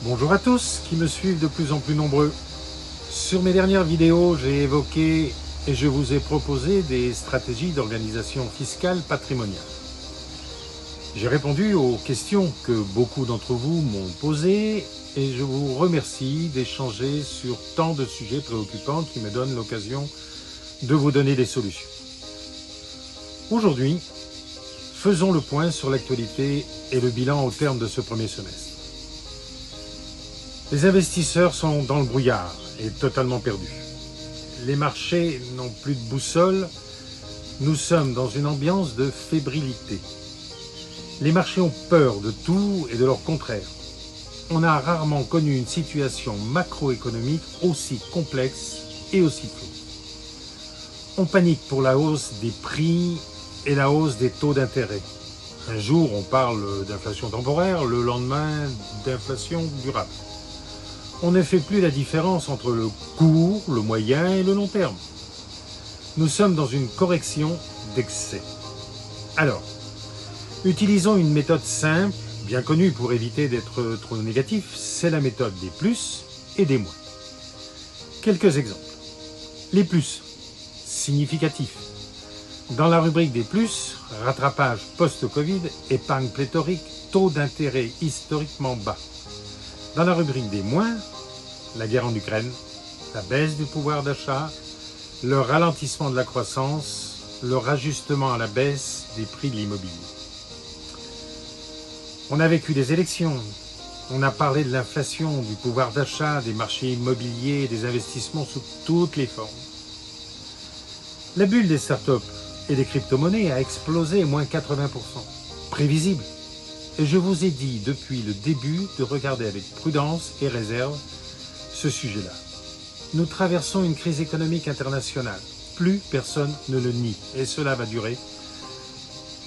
Bonjour à tous qui me suivent de plus en plus nombreux. Sur mes dernières vidéos, j'ai évoqué et je vous ai proposé des stratégies d'organisation fiscale patrimoniale. J'ai répondu aux questions que beaucoup d'entre vous m'ont posées et je vous remercie d'échanger sur tant de sujets préoccupants qui me donnent l'occasion de vous donner des solutions. Aujourd'hui, faisons le point sur l'actualité et le bilan au terme de ce premier semestre. Les investisseurs sont dans le brouillard et totalement perdus. Les marchés n'ont plus de boussole. Nous sommes dans une ambiance de fébrilité. Les marchés ont peur de tout et de leur contraire. On a rarement connu une situation macroéconomique aussi complexe et aussi floue. On panique pour la hausse des prix et la hausse des taux d'intérêt. Un jour, on parle d'inflation temporaire, le lendemain, d'inflation durable. On ne fait plus la différence entre le court, le moyen et le long terme. Nous sommes dans une correction d'excès. Alors, utilisons une méthode simple, bien connue pour éviter d'être trop négatif, c'est la méthode des plus et des moins. Quelques exemples. Les plus, significatifs. Dans la rubrique des plus, rattrapage post-Covid, épargne pléthorique, taux d'intérêt historiquement bas. Dans la rubrique des moins, la guerre en Ukraine, la baisse du pouvoir d'achat, le ralentissement de la croissance, le rajustement à la baisse des prix de l'immobilier. On a vécu des élections, on a parlé de l'inflation, du pouvoir d'achat, des marchés immobiliers, des investissements sous toutes les formes. La bulle des startups et des crypto-monnaies a explosé moins 80%, prévisible. Et je vous ai dit depuis le début de regarder avec prudence et réserve ce sujet-là. Nous traversons une crise économique internationale. Plus personne ne le nie. Et cela va durer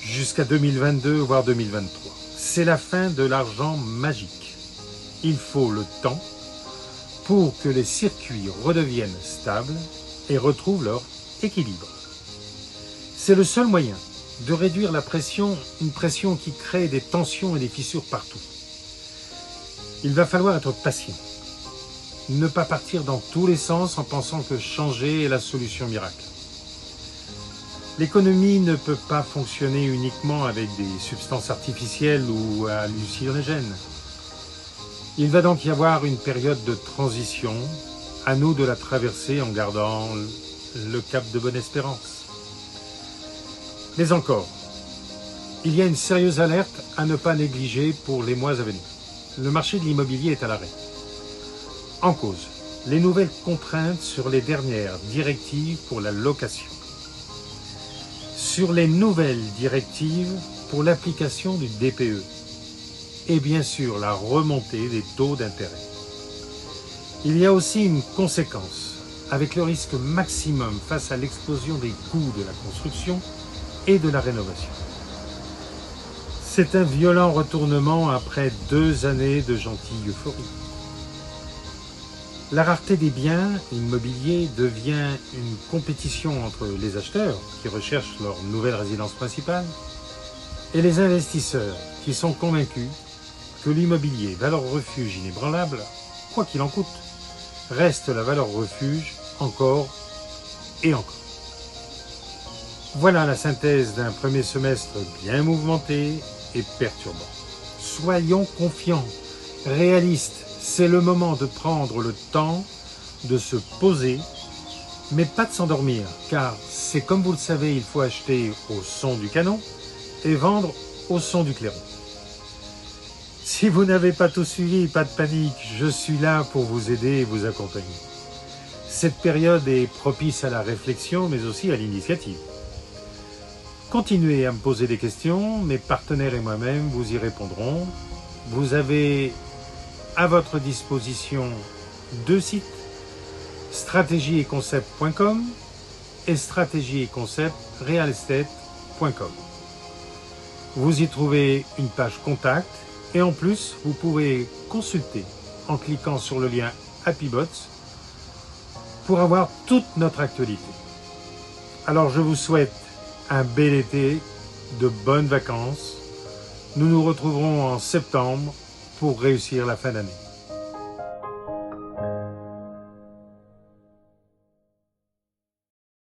jusqu'à 2022, voire 2023. C'est la fin de l'argent magique. Il faut le temps pour que les circuits redeviennent stables et retrouvent leur équilibre. C'est le seul moyen de réduire la pression, une pression qui crée des tensions et des fissures partout. Il va falloir être patient. Ne pas partir dans tous les sens en pensant que changer est la solution miracle. L'économie ne peut pas fonctionner uniquement avec des substances artificielles ou hallucinogènes. Il va donc y avoir une période de transition, à nous de la traverser en gardant le cap de bonne espérance. Mais encore, il y a une sérieuse alerte à ne pas négliger pour les mois à venir. Le marché de l'immobilier est à l'arrêt. En cause, les nouvelles contraintes sur les dernières directives pour la location. Sur les nouvelles directives pour l'application du DPE. Et bien sûr, la remontée des taux d'intérêt. Il y a aussi une conséquence, avec le risque maximum face à l'explosion des coûts de la construction et de la rénovation. C'est un violent retournement après 2 années de gentille euphorie. La rareté des biens immobiliers devient une compétition entre les acheteurs qui recherchent leur nouvelle résidence principale et les investisseurs qui sont convaincus que l'immobilier, valeur refuge inébranlable, quoi qu'il en coûte, reste la valeur refuge encore et encore. Voilà la synthèse d'un premier semestre bien mouvementé et perturbant. Soyons confiants, réalistes. C'est le moment de prendre le temps de se poser, mais pas de s'endormir, car c'est comme vous le savez, il faut acheter au son du canon et vendre au son du clairon. Si vous n'avez pas tout suivi, pas de panique, je suis là pour vous aider et vous accompagner. Cette période est propice à la réflexion, mais aussi à l'initiative. Continuez à me poser des questions, mes partenaires et moi-même vous y répondrons. Vous avez à votre disposition 2 sites, stratégieetconcept.com et stratégieetconceptrealestate.com. Vous y trouvez une page contact et en plus, vous pouvez consulter en cliquant sur le lien HappyBots pour avoir toute notre actualité. Alors je vous souhaite un bel été, de bonnes vacances. Nous nous retrouverons en septembre pour réussir la fin d'année.